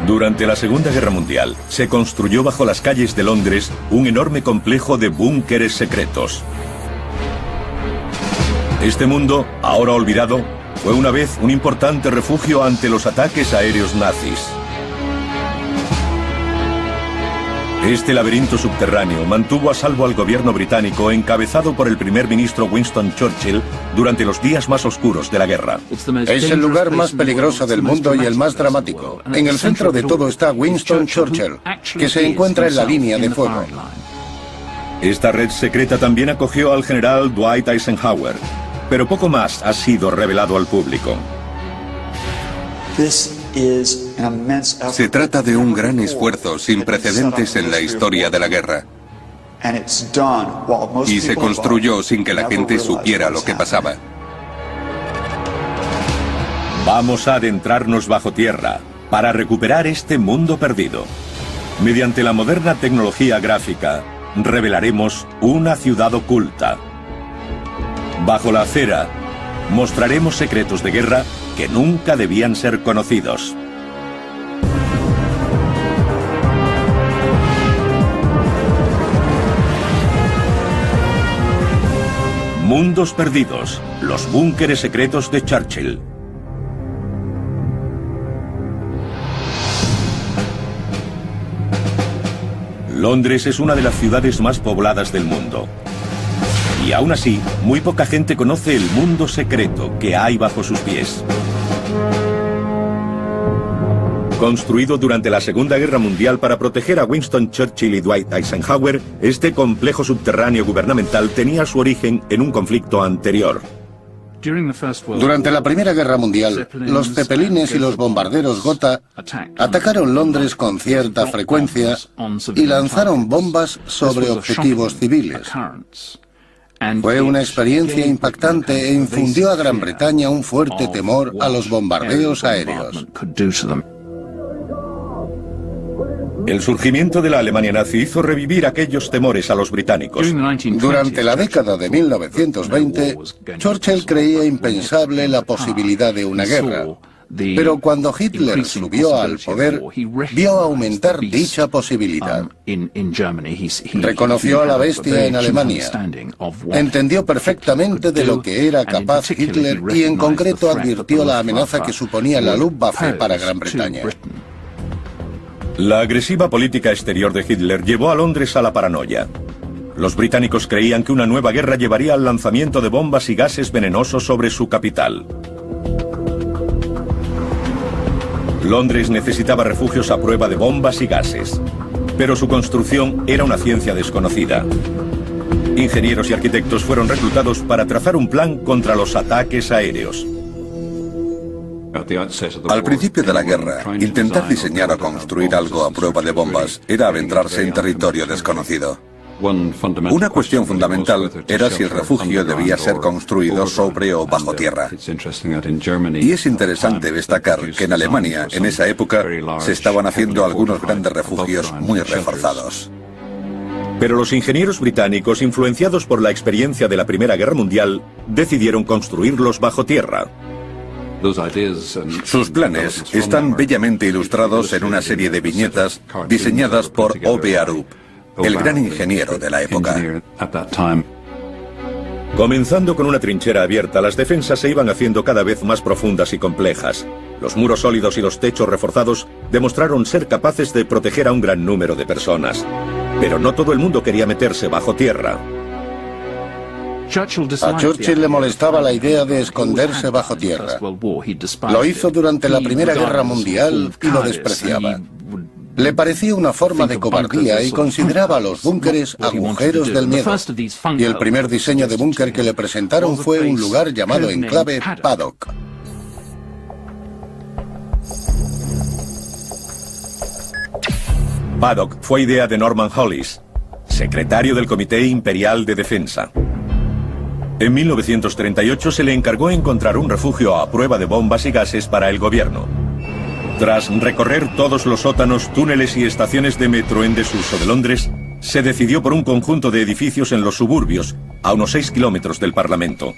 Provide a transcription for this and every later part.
Durante la Segunda Guerra Mundial, se construyó bajo las calles de Londres un enorme complejo de búnkeres secretos. Este mundo, ahora olvidado, fue una vez un importante refugio ante los ataques aéreos nazis. Este laberinto subterráneo mantuvo a salvo al gobierno británico encabezado por el primer ministro Winston Churchill durante los días más oscuros de la guerra. Es el lugar más peligroso del mundo y el más dramático. En el centro de todo está Winston Churchill, que se encuentra en la línea de fuego. Esta red secreta también acogió al general Dwight Eisenhower, pero poco más ha sido revelado al público. Se trata de un gran esfuerzo sin precedentes en la historia de la guerra. Y se construyó sin que la gente supiera lo que pasaba. Vamos a adentrarnos bajo tierra para recuperar este mundo perdido. Mediante la moderna tecnología gráfica, revelaremos una ciudad oculta. Bajo la acera, mostraremos secretos de guerra que nunca debían ser conocidos. Mundos perdidos, los búnkeres secretos de Churchill. Londres es una de las ciudades más pobladas del mundo. Y aún así, muy poca gente conoce el mundo secreto que hay bajo sus pies. Construido durante la Segunda Guerra Mundial para proteger a Winston Churchill y Dwight Eisenhower, este complejo subterráneo gubernamental tenía su origen en un conflicto anterior. Durante la Primera Guerra Mundial, los zeppelines y los bombarderos Gotha atacaron Londres con cierta frecuencia y lanzaron bombas sobre objetivos civiles. Fue una experiencia impactante e infundió a Gran Bretaña un fuerte temor a los bombardeos aéreos. El surgimiento de la Alemania nazi hizo revivir aquellos temores a los británicos. Durante la década de 1920, Churchill creía impensable la posibilidad de una guerra. Pero cuando Hitler subió al poder, vio aumentar dicha posibilidad. Reconoció a la bestia en Alemania. Entendió perfectamente de lo que era capaz Hitler y en concreto advirtió la amenaza que suponía la Luftwaffe para Gran Bretaña. La agresiva política exterior de Hitler llevó a Londres a la paranoia. Los británicos creían que una nueva guerra llevaría al lanzamiento de bombas y gases venenosos sobre su capital. Londres necesitaba refugios a prueba de bombas y gases, pero su construcción era una ciencia desconocida. Ingenieros y arquitectos fueron reclutados para trazar un plan contra los ataques aéreos. Al principio de la guerra, intentar diseñar o construir algo a prueba de bombas era adentrarse en territorio desconocido. Una cuestión fundamental era si el refugio debía ser construido sobre o bajo tierra. Y es interesante destacar que en Alemania, en esa época, se estaban haciendo algunos grandes refugios muy reforzados. Pero los ingenieros británicos, influenciados por la experiencia de la Primera Guerra Mundial, decidieron construirlos bajo tierra. Sus planes están bellamente ilustrados en una serie de viñetas diseñadas por O.B. Arup, el gran ingeniero de la época. Comenzando con una trinchera abierta, las defensas se iban haciendo cada vez más profundas y complejas. Los muros sólidos y los techos reforzados demostraron ser capaces de proteger a un gran número de personas. Pero no todo el mundo quería meterse bajo tierra. A Churchill le molestaba la idea de esconderse bajo tierra. Lo hizo durante la Primera Guerra Mundial y lo despreciaba. Le parecía una forma de cobardía y consideraba a los búnkeres agujeros del miedo. Y el primer diseño de búnker que le presentaron fue un lugar llamado enclave Paddock. Paddock fue idea de Norman Hollis, secretario del Comité Imperial de Defensa. En 1938 se le encargó encontrar un refugio a prueba de bombas y gases para el gobierno. Tras recorrer todos los sótanos, túneles y estaciones de metro en desuso de Londres, se decidió por un conjunto de edificios en los suburbios, a unos 6 kilómetros del Parlamento.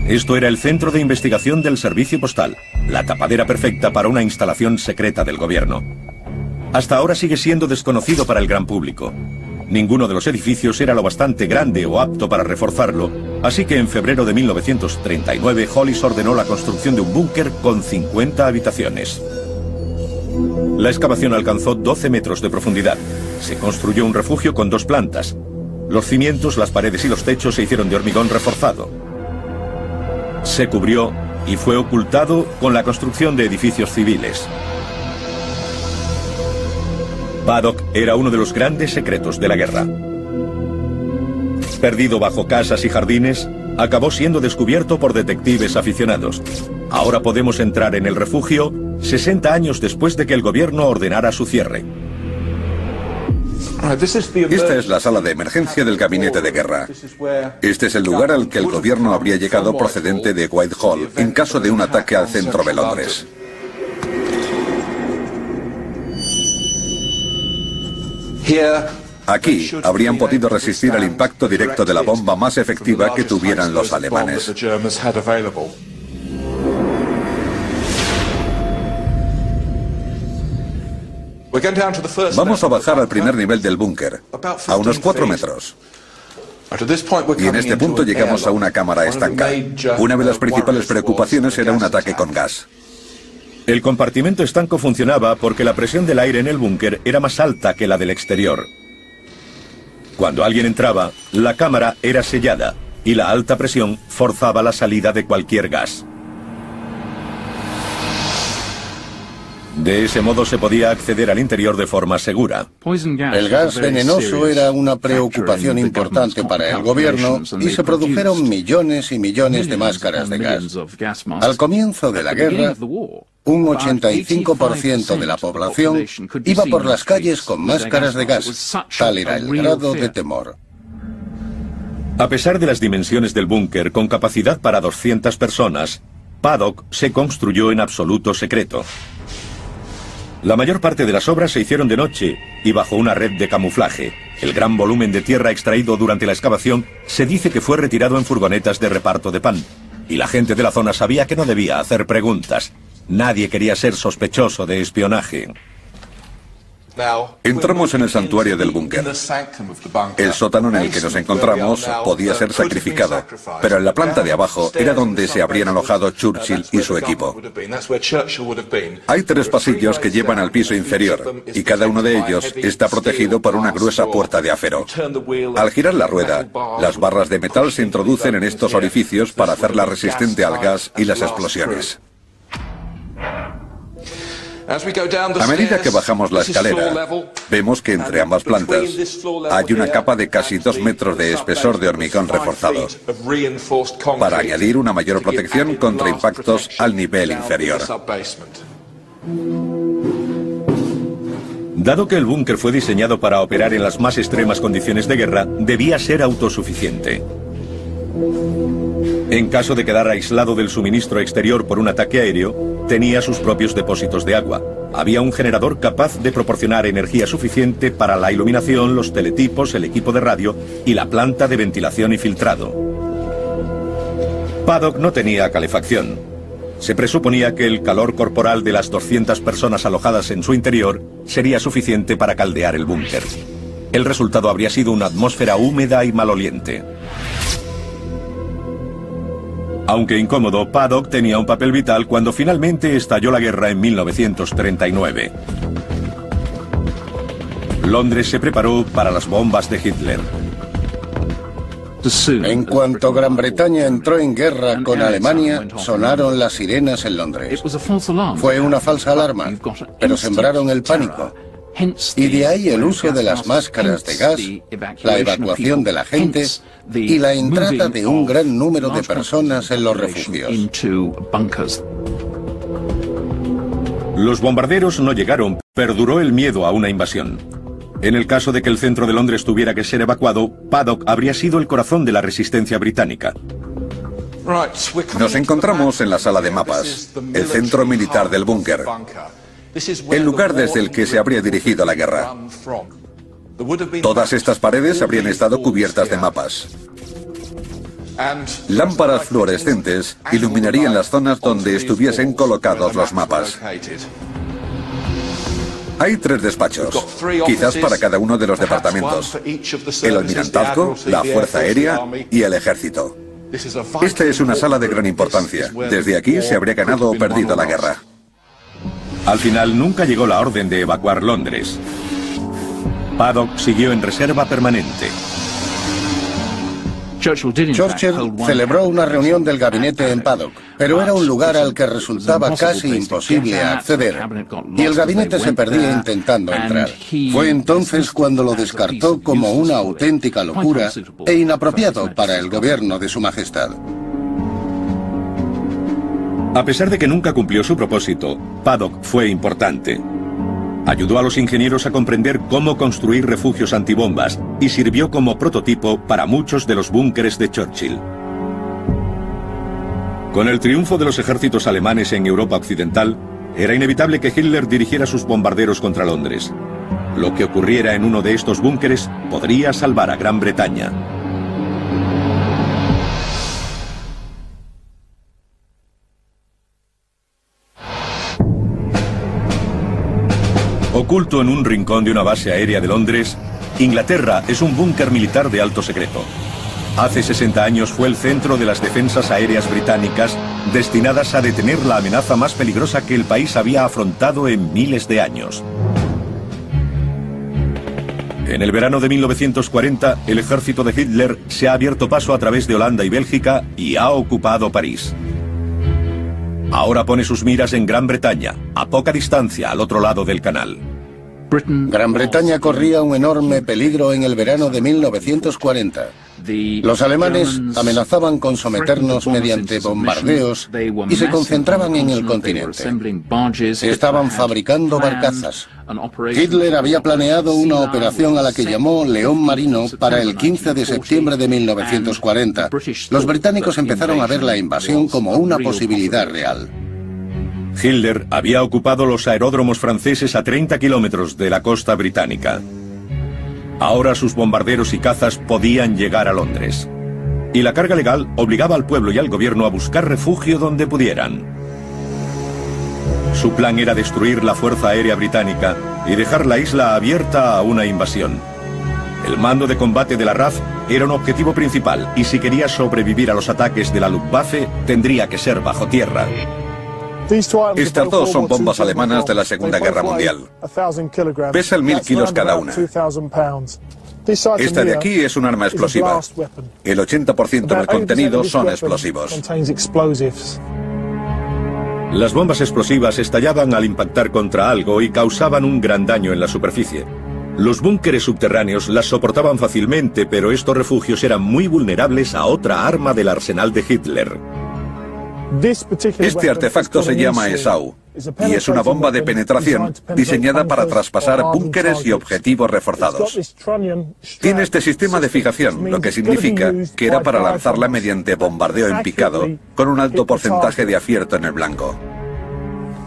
Esto era el centro de investigación del servicio postal, la tapadera perfecta para una instalación secreta del gobierno. hasta ahora sigue siendo desconocido para el gran público. Ninguno de los edificios era lo bastante grande o apto para reforzarlo, así que en febrero de 1939 Hollis ordenó la construcción de un búnker con 50 habitaciones. La excavación alcanzó 12 metros de profundidad. Se construyó un refugio con 2 plantas. Los cimientos, las paredes y los techos se hicieron de hormigón reforzado. Se cubrió y fue ocultado con la construcción de edificios civiles. Paddock era uno de los grandes secretos de la guerra. Perdido bajo casas y jardines, acabó siendo descubierto por detectives aficionados. Ahora podemos entrar en el refugio 60 años después de que el gobierno ordenara su cierre. Esta es la sala de emergencia del gabinete de guerra. Este es el lugar al que el gobierno habría llegado procedente de Whitehall en caso de un ataque al centro de Londres. Aquí habrían podido resistir al impacto directo de la bomba más efectiva que tuvieran los alemanes. Vamos a bajar al primer nivel del búnker, a unos 4 metros. Y en este punto llegamos a una cámara estanca. Una de las principales preocupaciones era un ataque con gas. El compartimento estanco funcionaba porque la presión del aire en el búnker era más alta que la del exterior. Cuando alguien entraba, la cámara era sellada y la alta presión forzaba la salida de cualquier gas. De ese modo se podía acceder al interior de forma segura. El gas venenoso era una preocupación importante para el gobierno y se produjeron millones y millones de máscaras de gas. Al comienzo de la guerra, un 85% de la población iba por las calles con máscaras de gas. Tal era el grado de temor. A pesar de las dimensiones del búnker, con capacidad para 200 personas, Paddock se construyó en absoluto secreto. La mayor parte de las obras se hicieron de noche y bajo una red de camuflaje. El gran volumen de tierra extraído durante la excavación se dice que fue retirado en furgonetas de reparto de pan. Y la gente de la zona sabía que no debía hacer preguntas. Nadie quería ser sospechoso de espionaje. Entramos en el santuario del búnker. El sótano en el que nos encontramos podía ser sacrificado, pero en la planta de abajo era donde se habrían alojado Churchill y su equipo. Hay 3 pasillos que llevan al piso inferior, y cada uno de ellos está protegido por una gruesa puerta de acero. Al girar la rueda, las barras de metal se introducen en estos orificios para hacerla resistente al gas y las explosiones. A medida que bajamos la escalera, vemos que entre ambas plantas hay una capa de casi 2 metros de espesor de hormigón reforzado, para añadir una mayor protección contra impactos al nivel inferior. Dado que el búnker fue diseñado para operar en las más extremas condiciones de guerra, debía ser autosuficiente. En caso de quedar aislado del suministro exterior por un ataque aéreo, tenía sus propios depósitos de agua. Había un generador capaz de proporcionar energía suficiente para la iluminación, los teletipos, el equipo de radio y la planta de ventilación y filtrado. Paddock no tenía calefacción. Se presuponía que el calor corporal de las 200 personas alojadas en su interior sería suficiente para caldear el búnker. El resultado habría sido una atmósfera húmeda y maloliente. Aunque incómodo, Paddock tenía un papel vital cuando finalmente estalló la guerra en 1939. Londres se preparó para las bombas de Hitler. En cuanto Gran Bretaña entró en guerra con Alemania, sonaron las sirenas en Londres. Fue una falsa alarma, pero sembraron el pánico. Y de ahí el uso de las máscaras de gas, la evacuación de la gente y la entrada de un gran número de personas en los refugios. Los bombarderos no llegaron, perduró el miedo a una invasión. En el caso de que el centro de Londres tuviera que ser evacuado, Paddock habría sido el corazón de la resistencia británica. Nos encontramos en la sala de mapas, el centro militar del búnker, el lugar desde el que se habría dirigido la guerra. Todas estas paredes habrían estado cubiertas de mapas. Lámparas fluorescentes iluminarían las zonas donde estuviesen colocados los mapas. Hay 3 despachos, quizás para cada uno de los departamentos: el almirantazgo, la Fuerza Aérea y el Ejército. Esta es una sala de gran importancia. Desde aquí se habría ganado o perdido la guerra. Al final nunca llegó la orden de evacuar Londres. Paddock siguió en reserva permanente. Churchill celebró una reunión del gabinete en Paddock, pero era un lugar al que resultaba casi imposible acceder, y el gabinete se perdía intentando entrar. Fue entonces cuando lo descartó como una auténtica locura e inapropiado para el gobierno de Su Majestad. A pesar de que nunca cumplió su propósito, Paddock fue importante. Ayudó a los ingenieros a comprender cómo construir refugios antibombas y sirvió como prototipo para muchos de los búnkeres de Churchill. Con el triunfo de los ejércitos alemanes en Europa Occidental, era inevitable que Hitler dirigiera sus bombarderos contra Londres. Lo que ocurriera en uno de estos búnkeres podría salvar a Gran Bretaña. Oculto en un rincón de una base aérea de Londres, Inglaterra es un búnker militar de alto secreto. Hace 60 años fue el centro de las defensas aéreas británicas, destinadas a detener la amenaza más peligrosa que el país había afrontado en miles de años. En el verano de 1940, el ejército de Hitler se ha abierto paso a través de Holanda y Bélgica y ha ocupado París. Ahora pone sus miras en Gran Bretaña, a poca distancia al otro lado del canal. Gran Bretaña corría un enorme peligro en el verano de 1940. Los alemanes amenazaban con someternos mediante bombardeos y se concentraban en el continente. Estaban fabricando barcazas. Hitler había planeado una operación a la que llamó León Marino para el 15 de septiembre de 1940. Los británicos empezaron a ver la invasión como una posibilidad real. Hitler había ocupado los aeródromos franceses a 30 kilómetros de la costa británica. Ahora sus bombarderos y cazas podían llegar a Londres. Y la carga legal obligaba al pueblo y al gobierno a buscar refugio donde pudieran. Su plan era destruir la Fuerza Aérea Británica y dejar la isla abierta a una invasión. El mando de combate de la RAF era un objetivo principal y si quería sobrevivir a los ataques de la Luftwaffe tendría que ser bajo tierra. Estas 2 son bombas alemanas de la Segunda Guerra Mundial. Pesan 1000 kilos cada una. Esta de aquí es un arma explosiva. El 80% del contenido son explosivos. Las bombas explosivas estallaban al impactar contra algo y causaban un gran daño en la superficie. Los búnkeres subterráneos las soportaban fácilmente, pero estos refugios eran muy vulnerables a otra arma del arsenal de Hitler. Este artefacto se llama ESAU y es una bomba de penetración diseñada para traspasar búnkeres y objetivos reforzados. Tiene este sistema de fijación, lo que significa que era para lanzarla mediante bombardeo en picado con un alto porcentaje de acierto en el blanco.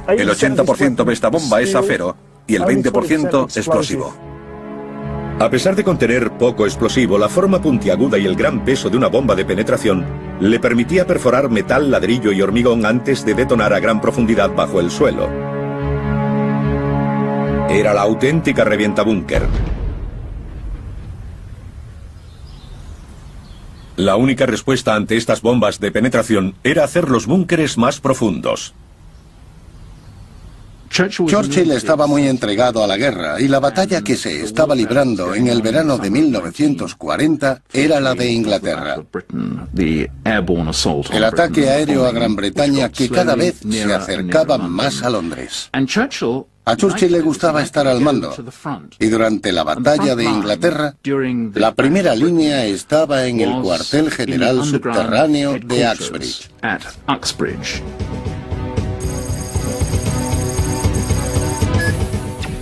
El 80% de esta bomba es acero y el 20% explosivo. A pesar de contener poco explosivo, la forma puntiaguda y el gran peso de una bomba de penetración le permitía perforar metal, ladrillo y hormigón antes de detonar a gran profundidad bajo el suelo. Era la auténtica revientabúnker. La única respuesta ante estas bombas de penetración era hacer los búnkeres más profundos. Churchill estaba muy entregado a la guerra y la batalla que se estaba librando en el verano de 1940 era la de Inglaterra. El ataque aéreo a Gran Bretaña que cada vez se acercaba más a Londres. A Churchill le gustaba estar al mando y durante la batalla de Inglaterra, la primera línea estaba en el cuartel general subterráneo de Uxbridge.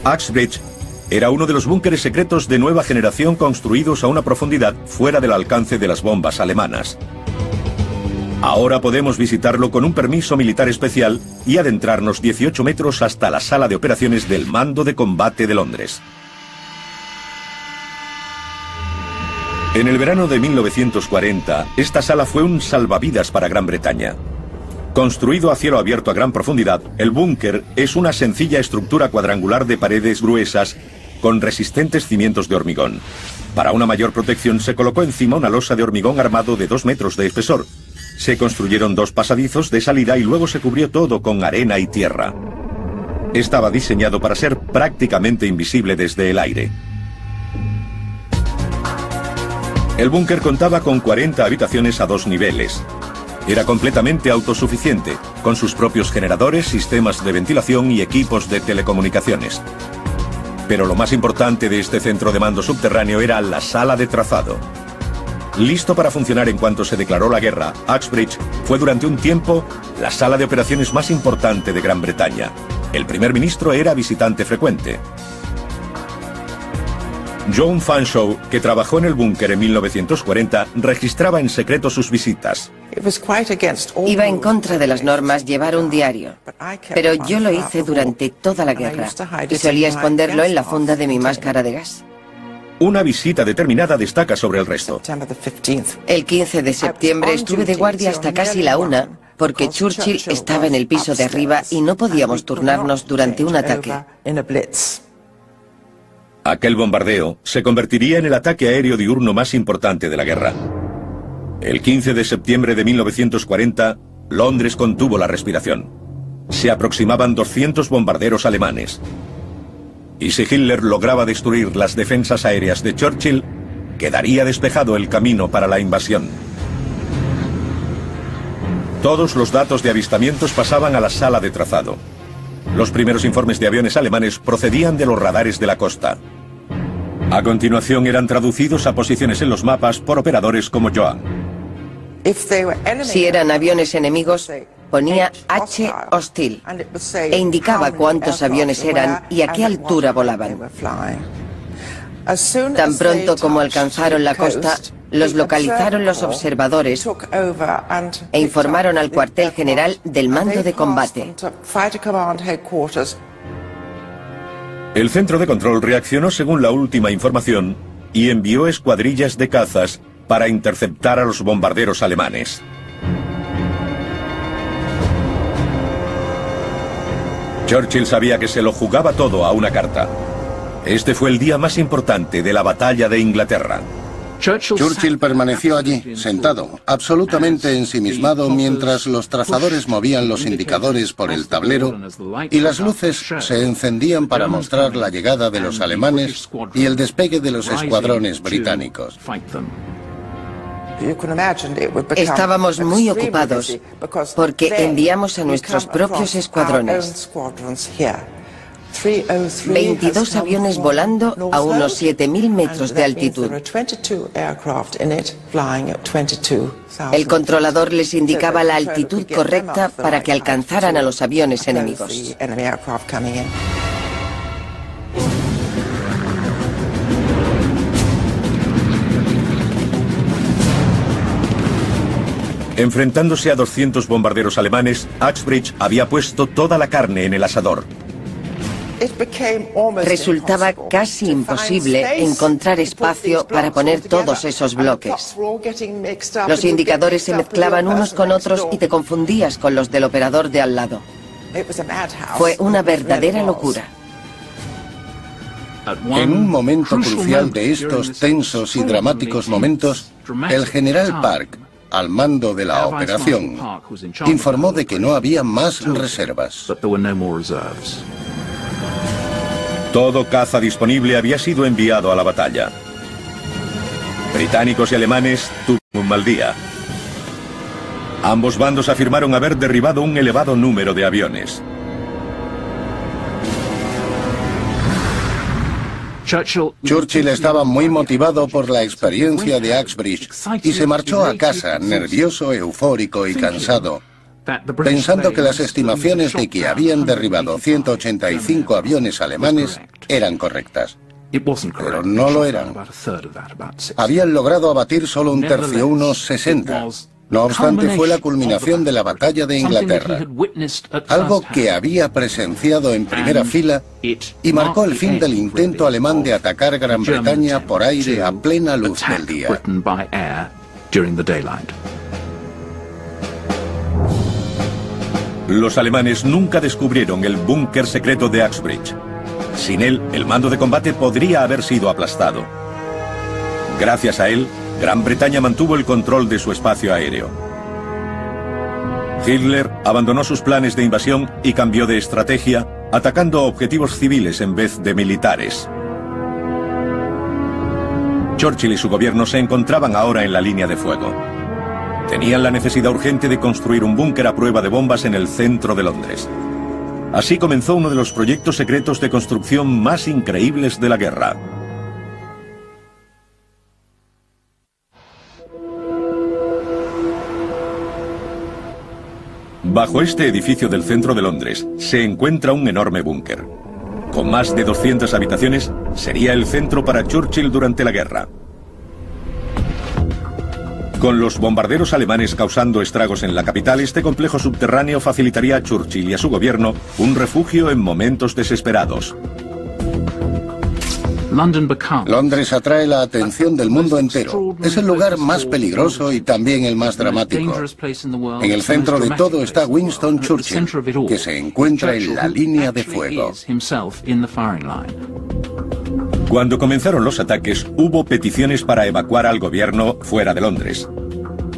Uxbridge era uno de los búnkeres secretos de nueva generación construidos a una profundidad fuera del alcance de las bombas alemanas. Ahora podemos visitarlo con un permiso militar especial y adentrarnos 18 metros hasta la sala de operaciones del Mando de Combate de Londres. En el verano de 1940, esta sala fue un salvavidas para Gran Bretaña. Construido a cielo abierto a gran profundidad, el búnker es una sencilla estructura cuadrangular de paredes gruesas con resistentes cimientos de hormigón. Para una mayor protección se colocó encima una losa de hormigón armado de 2 metros de espesor. Se construyeron 2 pasadizos de salida y luego se cubrió todo con arena y tierra. Estaba diseñado para ser prácticamente invisible desde el aire. El búnker contaba con 40 habitaciones a 2 niveles. Era completamente autosuficiente, con sus propios generadores, sistemas de ventilación y equipos de telecomunicaciones. Pero lo más importante de este centro de mando subterráneo era la sala de trazado. Listo para funcionar en cuanto se declaró la guerra, Uxbridge fue durante un tiempo la sala de operaciones más importante de Gran Bretaña. El primer ministro era visitante frecuente. John Fanshawe, que trabajó en el búnker en 1940, registraba en secreto sus visitas. Iba en contra de las normas llevar un diario, pero yo lo hice durante toda la guerra y solía esconderlo en la funda de mi máscara de gas. Una visita determinada destaca sobre el resto. El 15 de septiembre estuve de guardia hasta casi la 1, porque Churchill estaba en el piso de arriba y no podíamos turnarnos durante un ataque. Aquel bombardeo se convertiría en el ataque aéreo diurno más importante de la guerra. El 15 de septiembre de 1940, Londres contuvo la respiración. Se aproximaban 200 bombarderos alemanes. Y si Hitler lograba destruir las defensas aéreas de Churchill, quedaría despejado el camino para la invasión. Todos los datos de avistamientos pasaban a la sala de trazado. Los primeros informes de aviones alemanes procedían de los radares de la costa. A continuación eran traducidos a posiciones en los mapas por operadores como Joan. Si eran aviones enemigos, ponía H hostil e indicaba cuántos aviones eran y a qué altura volaban. Tan pronto como alcanzaron la costa, los localizaron los observadores e informaron al cuartel general del mando de combate. El centro de control reaccionó según la última información y envió escuadrillas de cazas para interceptar a los bombarderos alemanes. Churchill sabía que se lo jugaba todo a una carta. Este fue el día más importante de la batalla de Inglaterra. Churchill permaneció allí, sentado, absolutamente ensimismado, mientras los trazadores movían los indicadores por el tablero y las luces se encendían para mostrar la llegada de los alemanes y el despegue de los escuadrones británicos. Estábamos muy ocupados porque enviamos a nuestros propios escuadrones. 22 aviones volando a unos 7.000 metros de altitud. El controlador les indicaba la altitud correcta para que alcanzaran a los aviones enemigos. Enfrentándose a 200 bombarderos alemanes, Uxbridge había puesto toda la carne en el asador. Resultaba casi imposible encontrar espacio para poner todos esos bloques. Los indicadores se mezclaban unos con otros y te confundías con los del operador de al lado. Fue una verdadera locura. En un momento crucial de estos tensos y dramáticos momentos, el general Park, al mando de la operación, informó de que no había más reservas. Todo caza disponible había sido enviado a la batalla. Británicos y alemanes tuvieron un mal día. Ambos bandos afirmaron haber derribado un elevado número de aviones. Churchill estaba muy motivado por la experiencia de Uxbridge y se marchó a casa, nervioso, eufórico y cansado, pensando que las estimaciones de que habían derribado 185 aviones alemanes eran correctas. Pero no lo eran. Habían logrado abatir solo un tercio, unos 60. No obstante, fue la culminación de la batalla de Inglaterra, algo que había presenciado en primera fila y marcó el fin del intento alemán de atacar Gran Bretaña por aire a plena luz del día. Los alemanes nunca descubrieron el búnker secreto de Uxbridge. Sin él, el mando de combate podría haber sido aplastado. Gracias a él, Gran Bretaña mantuvo el control de su espacio aéreo. Hitler abandonó sus planes de invasión y cambió de estrategia, atacando objetivos civiles en vez de militares. Churchill y su gobierno se encontraban ahora en la línea de fuego. Tenían la necesidad urgente de construir un búnker a prueba de bombas en el centro de Londres. Así comenzó uno de los proyectos secretos de construcción más increíbles de la guerra. Bajo este edificio del centro de Londres se encuentra un enorme búnker. Con más de 200 habitaciones, sería el centro para Churchill durante la guerra. Con los bombarderos alemanes causando estragos en la capital, este complejo subterráneo facilitaría a Churchill y a su gobierno un refugio en momentos desesperados. Londres atrae la atención del mundo entero. Es el lugar más peligroso y también el más dramático. En el centro de todo está Winston Churchill, que se encuentra en la línea de fuego. Cuando comenzaron los ataques, hubo peticiones para evacuar al gobierno fuera de Londres.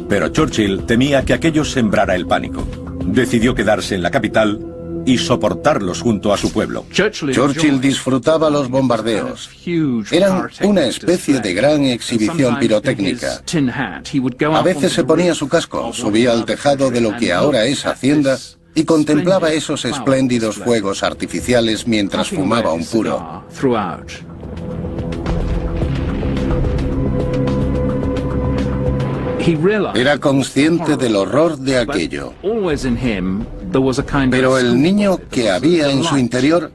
Pero Churchill temía que aquello sembrara el pánico. Decidió quedarse en la capital y soportarlos junto a su pueblo. Churchill disfrutaba los bombardeos. Eran una especie de gran exhibición pirotécnica. A veces se ponía su casco, subía al tejado de lo que ahora es Hacienda y contemplaba esos espléndidos fuegos artificiales mientras fumaba un puro. Era consciente del horror de aquello. Pero el niño que había en su interior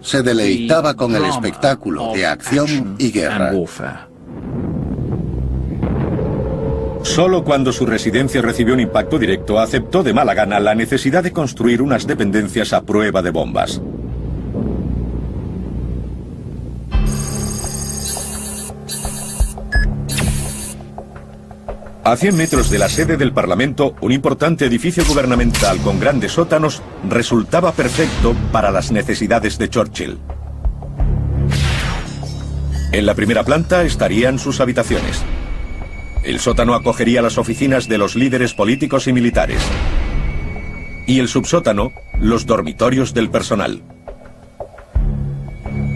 se deleitaba con el espectáculo de acción y guerra. Solo cuando su residencia recibió un impacto directo aceptó de mala gana la necesidad de construir unas dependencias a prueba de bombas. A 100 metros de la sede del Parlamento, un importante edificio gubernamental con grandes sótanos resultaba perfecto para las necesidades de Churchill. En la primera planta estarían sus habitaciones. El sótano acogería las oficinas de los líderes políticos y militares. Y el subsótano, los dormitorios del personal.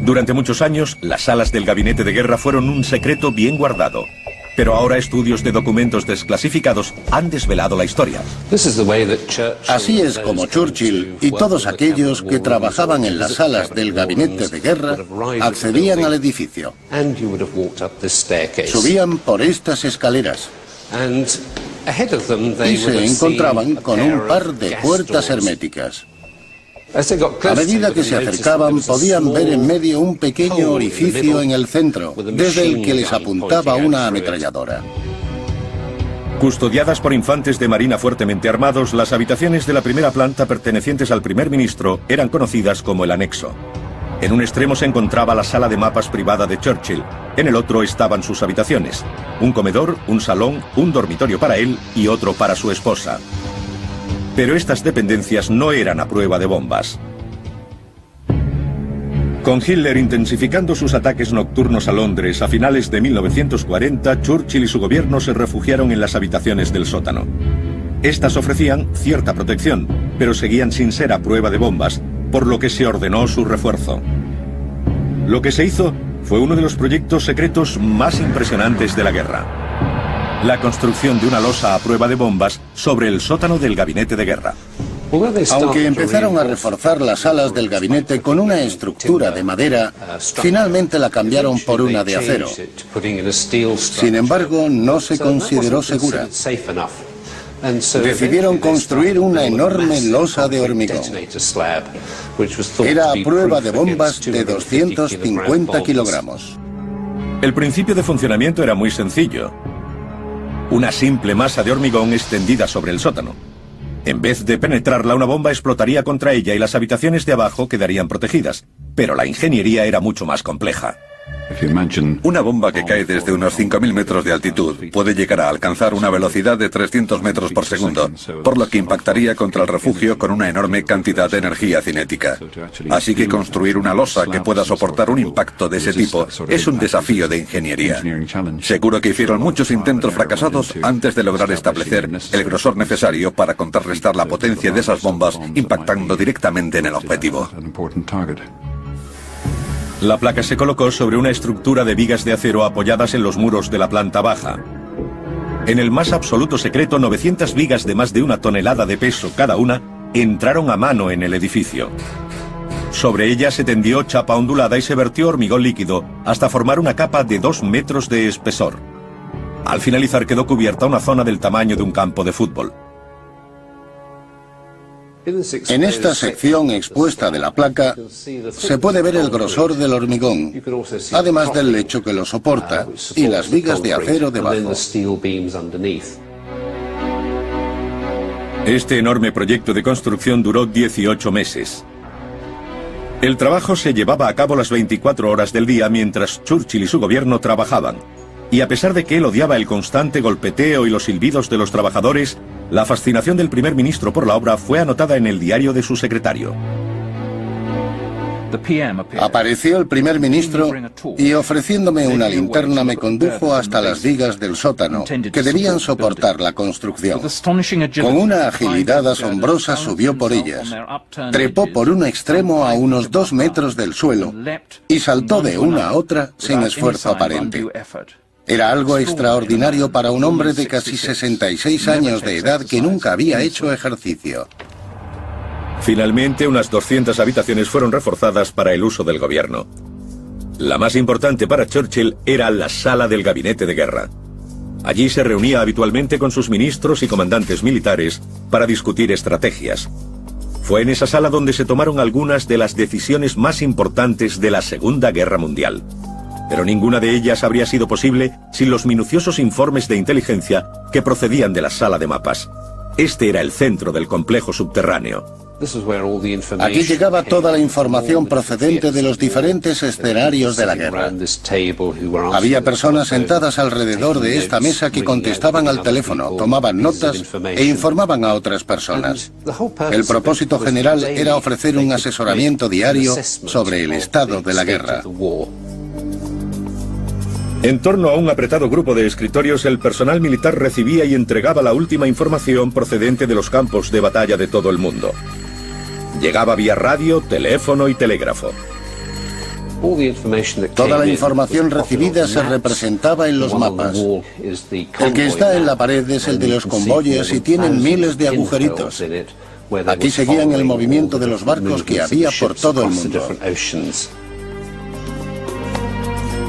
Durante muchos años, las salas del gabinete de guerra fueron un secreto bien guardado. Pero ahora estudios de documentos desclasificados han desvelado la historia. Así es como Churchill y todos aquellos que trabajaban en las salas del gabinete de guerra accedían al edificio. Subían por estas escaleras y se encontraban con un par de puertas herméticas. A medida que se acercaban, podían ver en medio un pequeño orificio en el centro, desde el que les apuntaba una ametralladora. Custodiadas por infantes de marina fuertemente armados, las habitaciones de la primera planta pertenecientes al primer ministro eran conocidas como el anexo. En un extremo se encontraba la sala de mapas privada de Churchill, en el otro estaban sus habitaciones, un comedor, un salón, un dormitorio para él y otro para su esposa. Pero estas dependencias no eran a prueba de bombas. Con Hitler intensificando sus ataques nocturnos a Londres a finales de 1940, Churchill y su gobierno se refugiaron en las habitaciones del sótano. Estas ofrecían cierta protección, pero seguían sin ser a prueba de bombas, por lo que se ordenó su refuerzo. Lo que se hizo fue uno de los proyectos secretos más impresionantes de la guerra: la construcción de una losa a prueba de bombas sobre el sótano del gabinete de guerra. Aunque empezaron a reforzar las alas del gabinete con una estructura de madera, finalmente la cambiaron por una de acero. Sin embargo, no se consideró segura. Decidieron construir una enorme losa de hormigón. Era a prueba de bombas de 250 kilogramos. El principio de funcionamiento era muy sencillo. Una simple masa de hormigón extendida sobre el sótano. En vez de penetrarla, una bomba explotaría contra ella y las habitaciones de abajo quedarían protegidas. Pero la ingeniería era mucho más compleja. Una bomba que cae desde unos 5.000 metros de altitud puede llegar a alcanzar una velocidad de 300 metros por segundo, por lo que impactaría contra el refugio con una enorme cantidad de energía cinética. Así que construir una losa que pueda soportar un impacto de ese tipo es un desafío de ingeniería. Seguro que hicieron muchos intentos fracasados antes de lograr establecer el grosor necesario para contrarrestar la potencia de esas bombas impactando directamente en el objetivo. La placa se colocó sobre una estructura de vigas de acero apoyadas en los muros de la planta baja. En el más absoluto secreto, 900 vigas de más de 1 tonelada de peso cada una entraron a mano en el edificio. Sobre ellas se tendió chapa ondulada y se vertió hormigón líquido hasta formar una capa de 2 metros de espesor. Al finalizar quedó cubierta una zona del tamaño de un campo de fútbol. En esta sección expuesta de la placa se puede ver el grosor del hormigón, además del lecho que lo soporta y las vigas de acero debajo. Este enorme proyecto de construcción duró 18 meses. El trabajo se llevaba a cabo las 24 horas del día mientras Churchill y su gobierno trabajaban. Y a pesar de que él odiaba el constante golpeteo y los silbidos de los trabajadores, la fascinación del primer ministro por la obra fue anotada en el diario de su secretario. Apareció el primer ministro y ofreciéndome una linterna me condujo hasta las vigas del sótano, que debían soportar la construcción. Con una agilidad asombrosa subió por ellas, trepó por un extremo a unos 2 metros del suelo y saltó de una a otra sin esfuerzo aparente. Era algo extraordinario para un hombre de casi 66 años de edad que nunca había hecho ejercicio. Finalmente, unas 200 habitaciones fueron reforzadas para el uso del gobierno. La más importante para Churchill era la sala del gabinete de guerra. Allí se reunía habitualmente con sus ministros y comandantes militares para discutir estrategias. Fue en esa sala donde se tomaron algunas de las decisiones más importantes de la Segunda Guerra Mundial. Pero ninguna de ellas habría sido posible sin los minuciosos informes de inteligencia que procedían de la sala de mapas. Este era el centro del complejo subterráneo. Aquí llegaba toda la información procedente de los diferentes escenarios de la guerra. Había personas sentadas alrededor de esta mesa que contestaban al teléfono, tomaban notas e informaban a otras personas. El propósito general era ofrecer un asesoramiento diario sobre el estado de la guerra. En torno a un apretado grupo de escritorios, el personal militar recibía y entregaba la última información procedente de los campos de batalla de todo el mundo. Llegaba vía radio, teléfono y telégrafo. Toda la información recibida se representaba en los mapas. El que está en la pared es el de los convoyes y tienen miles de agujeritos. Aquí seguían el movimiento de los barcos que había por todo el mundo.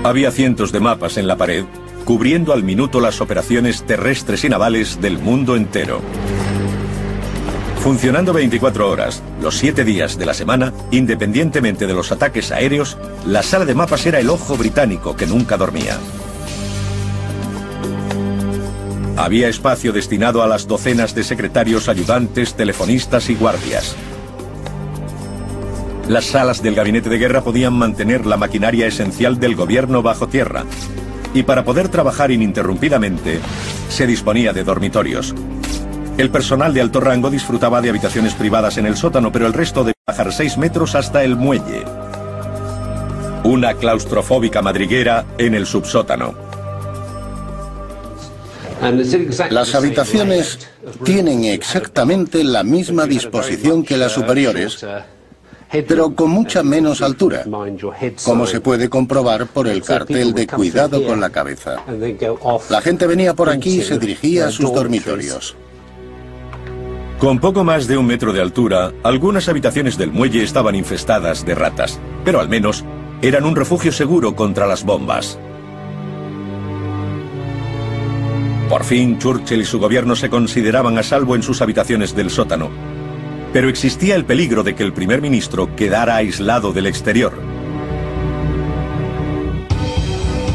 Había cientos de mapas en la pared, cubriendo al minuto las operaciones terrestres y navales del mundo entero. Funcionando 24 horas, los 7 días de la semana, independientemente de los ataques aéreos, la sala de mapas era el ojo británico que nunca dormía. Había espacio destinado a las docenas de secretarios, ayudantes, telefonistas y guardias. Las salas del gabinete de guerra podían mantener la maquinaria esencial del gobierno bajo tierra. Y para poder trabajar ininterrumpidamente, se disponía de dormitorios. El personal de alto rango disfrutaba de habitaciones privadas en el sótano, pero el resto debía bajar 6 metros hasta el muelle. Una claustrofóbica madriguera en el subsótano. Las habitaciones tienen exactamente la misma disposición que las superiores, pero con mucha menos altura, como se puede comprobar por el cartel de cuidado con la cabeza. La gente venía por aquí y se dirigía a sus dormitorios. Con poco más de 1 metro de altura, algunas habitaciones del muelle estaban infestadas de ratas, pero al menos eran un refugio seguro contra las bombas. Por fin, Churchill y su gobierno se consideraban a salvo en sus habitaciones del sótano. Pero existía el peligro de que el primer ministro quedara aislado del exterior.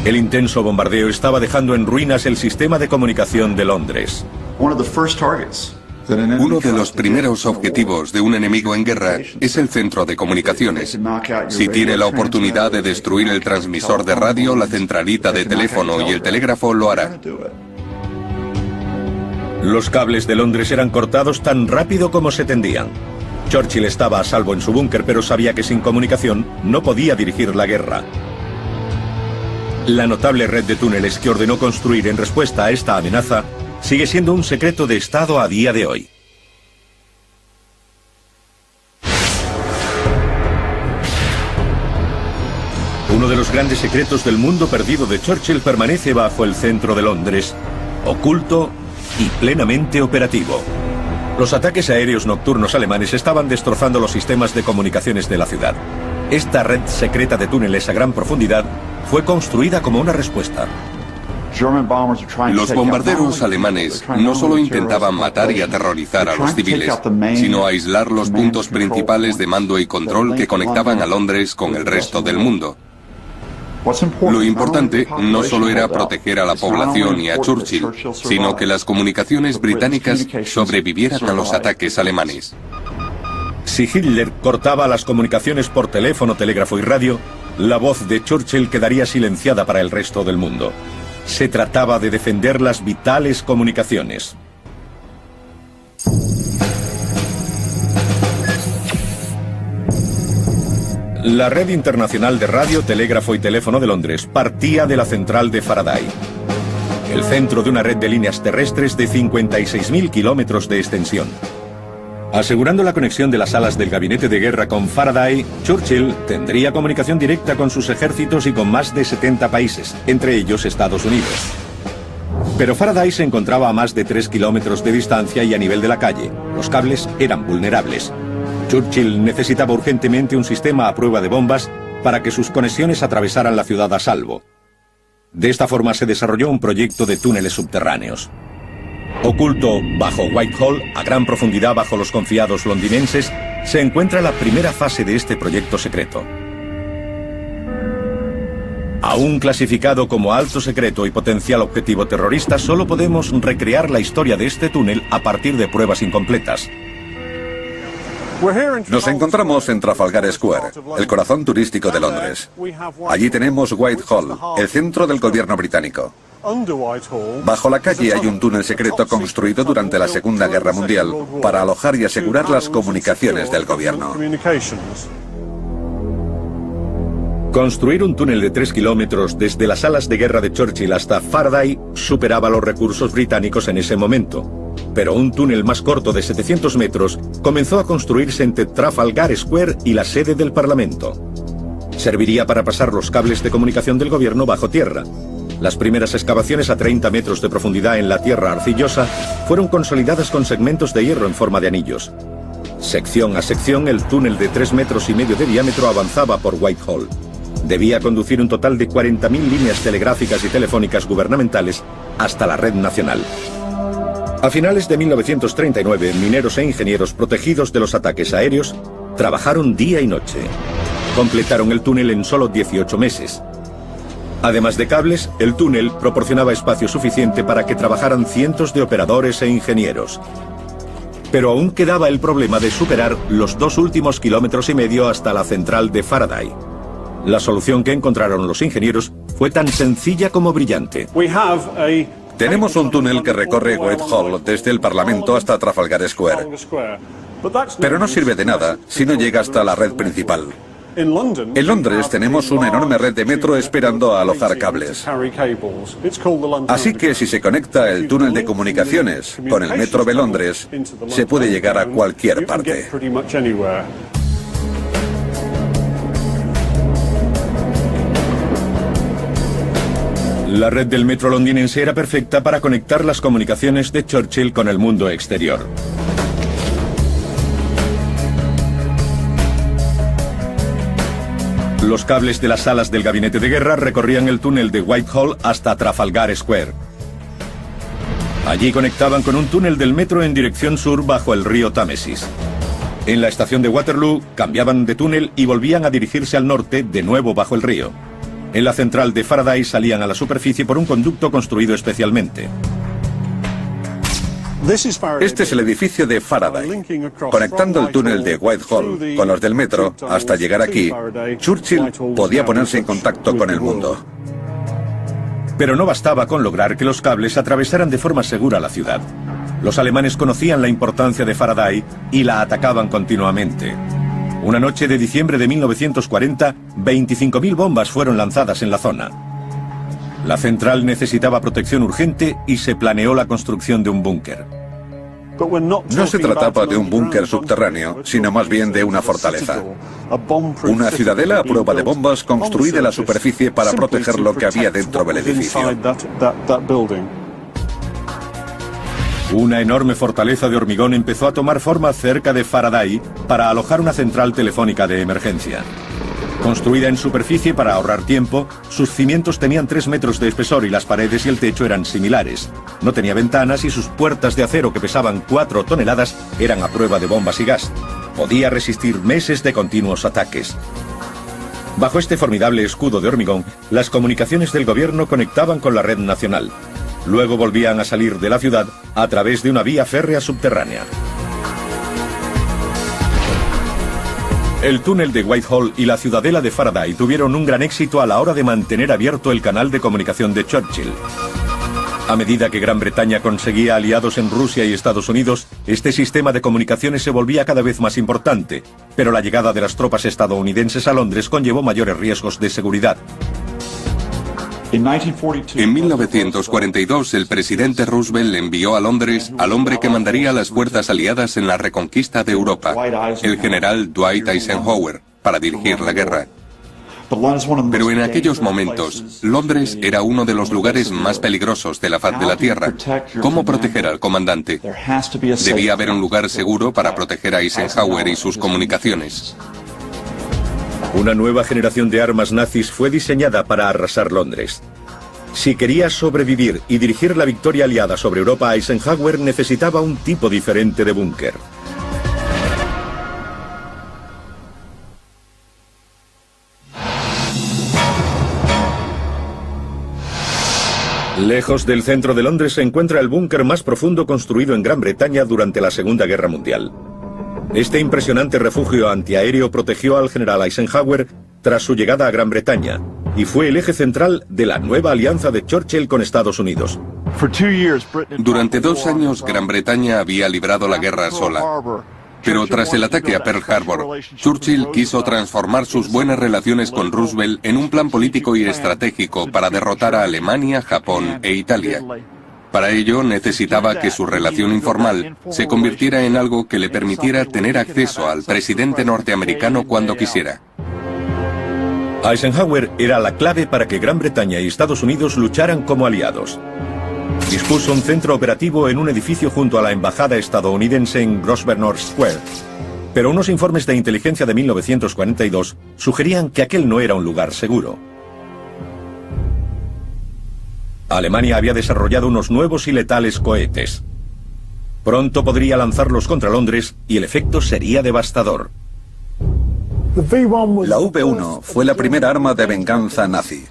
El intenso bombardeo estaba dejando en ruinas el sistema de comunicación de Londres. Uno de los primeros objetivos de un enemigo en guerra es el centro de comunicaciones. Si tiene la oportunidad de destruir el transmisor de radio, la centralita de teléfono y el telégrafo, lo hará. Los cables de Londres eran cortados tan rápido como se tendían. Churchill estaba a salvo en su búnker, pero sabía que sin comunicación no podía dirigir la guerra. La notable red de túneles que ordenó construir en respuesta a esta amenaza sigue siendo un secreto de Estado a día de hoy. Uno de los grandes secretos del mundo perdido de Churchill permanece bajo el centro de Londres, oculto y plenamente operativo. Los ataques aéreos nocturnos alemanes estaban destrozando los sistemas de comunicaciones de la ciudad. Esta red secreta de túneles a gran profundidad fue construida como una respuesta. Los bombarderos alemanes no solo intentaban matar y aterrorizar a los civiles, sino aislar los puntos principales de mando y control que conectaban a Londres con el resto del mundo. Lo importante no solo era proteger a la población y a Churchill, sino que las comunicaciones británicas sobrevivieran a los ataques alemanes. Si Hitler cortaba las comunicaciones por teléfono, telégrafo y radio, la voz de Churchill quedaría silenciada para el resto del mundo. Se trataba de defender las vitales comunicaciones. La red internacional de radio, telégrafo y teléfono de Londres partía de la central de Faraday, el centro de una red de líneas terrestres de 56.000 kilómetros de extensión. Asegurando la conexión de las salas del gabinete de guerra con Faraday, Churchill tendría comunicación directa con sus ejércitos y con más de 70 países, entre ellos Estados Unidos. Pero Faraday se encontraba a más de 3 kilómetros de distancia y a nivel de la calle. Los cables eran vulnerables. Churchill necesitaba urgentemente un sistema a prueba de bombas para que sus conexiones atravesaran la ciudad a salvo. De esta forma se desarrolló un proyecto de túneles subterráneos. Oculto bajo Whitehall, a gran profundidad bajo los confiados londinenses, se encuentra la primera fase de este proyecto secreto. Aún clasificado como alto secreto y potencial objetivo terrorista, solo podemos recrear la historia de este túnel a partir de pruebas incompletas. Nos encontramos en Trafalgar Square, el corazón turístico de Londres. Allí tenemos Whitehall, el centro del gobierno británico. Bajo la calle hay un túnel secreto construido durante la Segunda Guerra Mundial para alojar y asegurar las comunicaciones del gobierno. Construir un túnel de 3 kilómetros desde las salas de guerra de Churchill hasta Faraday superaba los recursos británicos en ese momento. Pero un túnel más corto de 700 metros comenzó a construirse entre Trafalgar Square y la sede del Parlamento. Serviría para pasar los cables de comunicación del gobierno bajo tierra. Las primeras excavaciones a 30 metros de profundidad en la tierra arcillosa fueron consolidadas con segmentos de hierro en forma de anillos. Sección a sección, el túnel de 3,5 metros de diámetro avanzaba por Whitehall. Debía conducir un total de 40.000 líneas telegráficas y telefónicas gubernamentales hasta la red nacional. A finales de 1939, mineros e ingenieros protegidos de los ataques aéreos trabajaron día y noche. Completaron el túnel en solo 18 meses. Además de cables, el túnel proporcionaba espacio suficiente para que trabajaran cientos de operadores e ingenieros. Pero aún quedaba el problema de superar los 2 últimos kilómetros y medio hasta la central de Faraday. La solución que encontraron los ingenieros fue tan sencilla como brillante. Tenemos un túnel que recorre Whitehall desde el Parlamento hasta Trafalgar Square. Pero no sirve de nada si no llega hasta la red principal. En Londres tenemos una enorme red de metro esperando a alojar cables. Así que si se conecta el túnel de comunicaciones con el metro de Londres, se puede llegar a cualquier parte. La red del metro londinense era perfecta para conectar las comunicaciones de Churchill con el mundo exterior. Los cables de las salas del gabinete de guerra recorrían el túnel de Whitehall hasta Trafalgar Square. Allí conectaban con un túnel del metro en dirección sur bajo el río Támesis. En la estación de Waterloo cambiaban de túnel y volvían a dirigirse al norte, de nuevo bajo el río. En la central de Faraday salían a la superficie por un conducto construido especialmente. Este es el edificio de Faraday. Conectando el túnel de Whitehall con los del metro hasta llegar aquí, Churchill podía ponerse en contacto con el mundo. Pero no bastaba con lograr que los cables atravesaran de forma segura la ciudad. Los alemanes conocían la importancia de Faraday y la atacaban continuamente. Una noche de diciembre de 1940, 25.000 bombas fueron lanzadas en la zona. La central necesitaba protección urgente y se planeó la construcción de un búnker. No se trataba de un búnker subterráneo, sino más bien de una fortaleza. Una ciudadela a prueba de bombas construida en la superficie para proteger lo que había dentro del edificio. Una enorme fortaleza de hormigón empezó a tomar forma cerca de Faraday para alojar una central telefónica de emergencia. Construida en superficie para ahorrar tiempo, sus cimientos tenían 3 metros de espesor y las paredes y el techo eran similares. No tenía ventanas y sus puertas de acero, que pesaban 4 toneladas, eran a prueba de bombas y gas. Podía resistir meses de continuos ataques. Bajo este formidable escudo de hormigón, las comunicaciones del gobierno conectaban con la red nacional. Luego volvían a salir de la ciudad a través de una vía férrea subterránea. El túnel de Whitehall y la ciudadela de Faraday tuvieron un gran éxito a la hora de mantener abierto el canal de comunicación de Churchill. A medida que Gran Bretaña conseguía aliados en Rusia y Estados Unidos, este sistema de comunicaciones se volvía cada vez más importante, pero la llegada de las tropas estadounidenses a Londres conllevó mayores riesgos de seguridad. En 1942, el presidente Roosevelt envió a Londres al hombre que mandaría a las fuerzas aliadas en la reconquista de Europa, el general Dwight Eisenhower, para dirigir la guerra. Pero en aquellos momentos, Londres era uno de los lugares más peligrosos de la faz de la Tierra. ¿Cómo proteger al comandante? Debía haber un lugar seguro para proteger a Eisenhower y sus comunicaciones. Una nueva generación de armas nazis fue diseñada para arrasar Londres. Si quería sobrevivir y dirigir la victoria aliada sobre Europa, Eisenhower necesitaba un tipo diferente de búnker. Lejos del centro de Londres se encuentra el búnker más profundo construido en Gran Bretaña durante la Segunda Guerra Mundial. Este impresionante refugio antiaéreo protegió al general Eisenhower tras su llegada a Gran Bretaña y fue el eje central de la nueva alianza de Churchill con Estados Unidos. Durante 2 años, Gran Bretaña había librado la guerra sola. Pero tras el ataque a Pearl Harbor, Churchill quiso transformar sus buenas relaciones con Roosevelt en un plan político y estratégico para derrotar a Alemania, Japón e Italia. Para ello necesitaba que su relación informal se convirtiera en algo que le permitiera tener acceso al presidente norteamericano cuando quisiera. Eisenhower era la clave para que Gran Bretaña y Estados Unidos lucharan como aliados. Dispuso un centro operativo en un edificio junto a la embajada estadounidense en Grosvenor Square. Pero unos informes de inteligencia de 1942 sugerían que aquel no era un lugar seguro. Alemania había desarrollado unos nuevos y letales cohetes. Pronto podría lanzarlos contra Londres y el efecto sería devastador. La V-1 fue la primera arma de venganza nazi.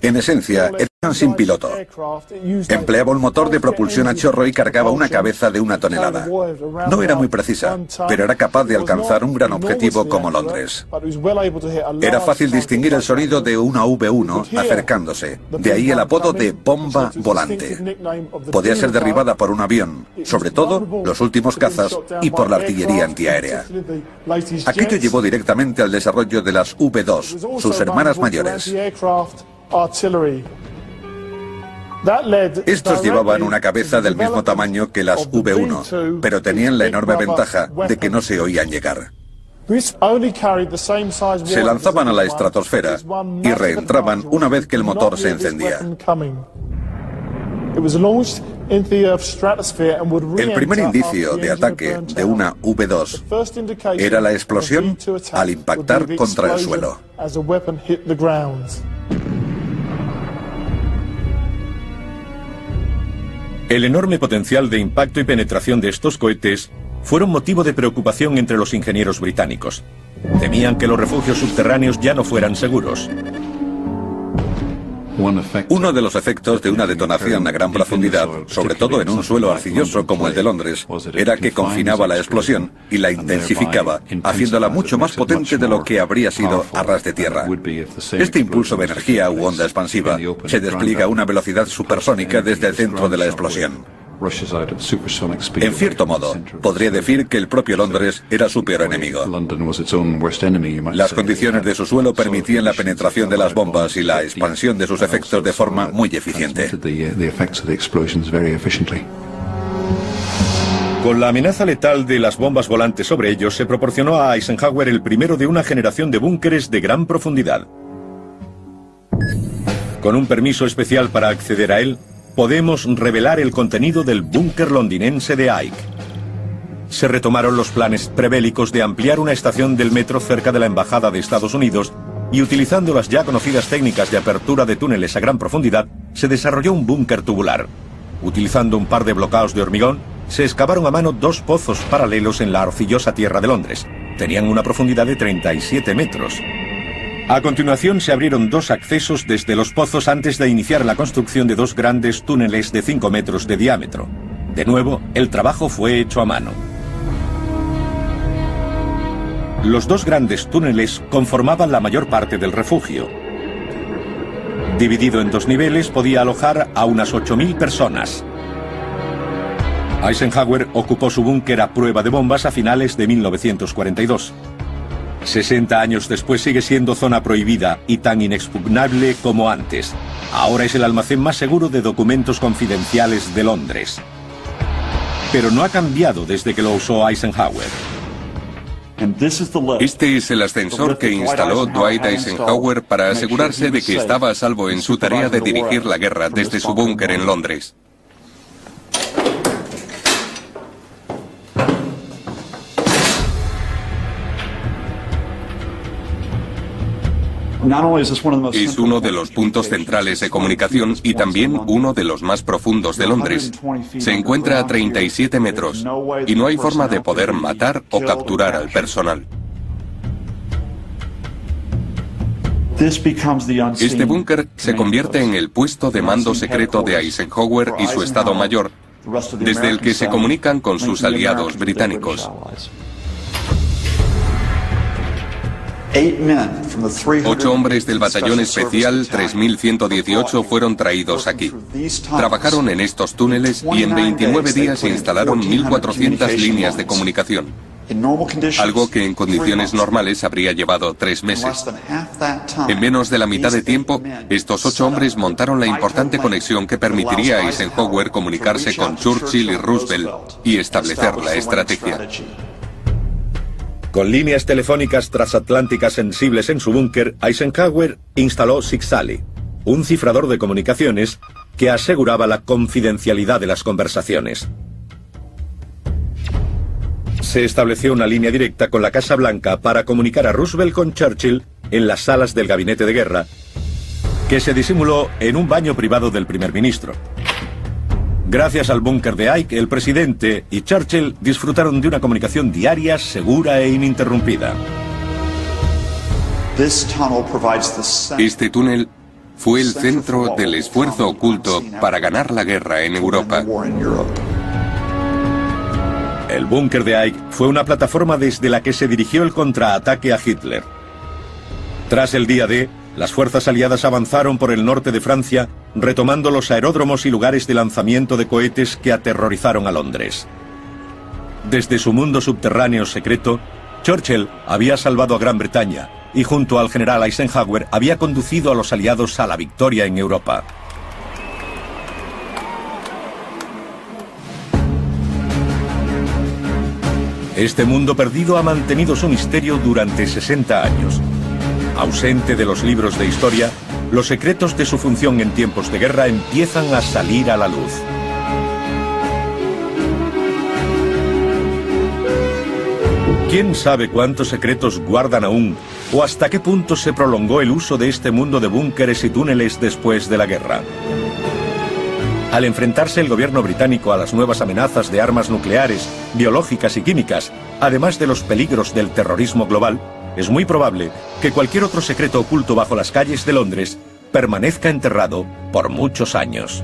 En esencia, eran sin piloto. Empleaba un motor de propulsión a chorro y cargaba una cabeza de 1 tonelada. No era muy precisa, pero era capaz de alcanzar un gran objetivo como Londres. Era fácil distinguir el sonido de una V-1 acercándose, de ahí el apodo de bomba volante. Podía ser derribada por un avión, sobre todo los últimos cazas, y por la artillería antiaérea. Aquello llevó directamente al desarrollo de las V-2, sus hermanas mayores. Estos llevaban una cabeza del mismo tamaño que las V-1, pero tenían la enorme ventaja de que no se oían llegar. Se lanzaban a la estratosfera y reentraban una vez que el motor se encendía. El primer indicio de ataque de una V-2 era la explosión al impactar contra el suelo. El enorme potencial de impacto y penetración de estos cohetes fueron motivo de preocupación entre los ingenieros británicos. Temían que los refugios subterráneos ya no fueran seguros. Uno de los efectos de una detonación a gran profundidad, sobre todo en un suelo arcilloso como el de Londres, era que confinaba la explosión y la intensificaba, haciéndola mucho más potente de lo que habría sido a ras de tierra. Este impulso de energía u onda expansiva se despliega a una velocidad supersónica desde el centro de la explosión. En cierto modo, podría decir que el propio Londres era su peor enemigo. Las condiciones de su suelo permitían la penetración de las bombas y la expansión de sus efectos de forma muy eficiente. Con la amenaza letal de las bombas volantes sobre ellos, se proporcionó a Eisenhower el primero de una generación de búnkeres de gran profundidad. Con un permiso especial para acceder a él, podemos revelar el contenido del búnker londinense de Ike. Se retomaron los planes prebélicos de ampliar una estación del metro cerca de la Embajada de Estados Unidos y, utilizando las ya conocidas técnicas de apertura de túneles a gran profundidad, se desarrolló un búnker tubular. Utilizando un par de blocaos de hormigón, se excavaron a mano 2 pozos paralelos en la arcillosa tierra de Londres. Tenían una profundidad de 37 metros. A continuación se abrieron 2 accesos desde los pozos antes de iniciar la construcción de 2 grandes túneles de 5 metros de diámetro. De nuevo, el trabajo fue hecho a mano. Los 2 grandes túneles conformaban la mayor parte del refugio. Dividido en 2 niveles, podía alojar a unas 8.000 personas. Eisenhower ocupó su búnker a prueba de bombas a finales de 1942. 60 años después sigue siendo zona prohibida y tan inexpugnable como antes. Ahora es el almacén más seguro de documentos confidenciales de Londres. Pero no ha cambiado desde que lo usó Eisenhower. Este es el ascensor que instaló Dwight Eisenhower para asegurarse de que estaba a salvo en su tarea de dirigir la guerra desde su búnker en Londres. Es uno de los puntos centrales de comunicación y también uno de los más profundos de Londres. Se encuentra a 37 metros y no hay forma de poder matar o capturar al personal. Este búnker se convierte en el puesto de mando secreto de Eisenhower y su Estado Mayor, desde el que se comunican con sus aliados británicos. 8 hombres del batallón especial 3118 fueron traídos aquí. Trabajaron en estos túneles y en 29 días se instalaron 1.400 líneas de comunicación. Algo que en condiciones normales habría llevado 3 meses. En menos de la mitad de tiempo, estos 8 hombres montaron la importante conexión que permitiría a Eisenhower comunicarse con Churchill y Roosevelt y establecer la estrategia. Con líneas telefónicas transatlánticas sensibles en su búnker, Eisenhower instaló Sigsaly, un cifrador de comunicaciones que aseguraba la confidencialidad de las conversaciones. Se estableció una línea directa con la Casa Blanca para comunicar a Roosevelt con Churchill en las salas del gabinete de guerra, que se disimuló en un baño privado del primer ministro. Gracias al búnker de Ike, el presidente y Churchill disfrutaron de una comunicación diaria, segura e ininterrumpida. Este túnel fue el centro del esfuerzo oculto para ganar la guerra en Europa. El búnker de Ike fue una plataforma desde la que se dirigió el contraataque a Hitler. Tras el día D, las fuerzas aliadas avanzaron por el norte de Francia, retomando los aeródromos y lugares de lanzamiento de cohetes que aterrorizaron a Londres. Desde su mundo subterráneo secreto, Churchill había salvado a Gran Bretaña y junto al general Eisenhower había conducido a los aliados a la victoria en Europa. Este mundo perdido ha mantenido su misterio durante 60 años. Ausente de los libros de historia, los secretos de su función en tiempos de guerra empiezan a salir a la luz. ¿Quién sabe cuántos secretos guardan aún o hasta qué punto se prolongó el uso de este mundo de búnkeres y túneles después de la guerra? Al enfrentarse el gobierno británico a las nuevas amenazas de armas nucleares, biológicas y químicas, además de los peligros del terrorismo global, es muy probable que cualquier otro secreto oculto bajo las calles de Londres permanezca enterrado por muchos años.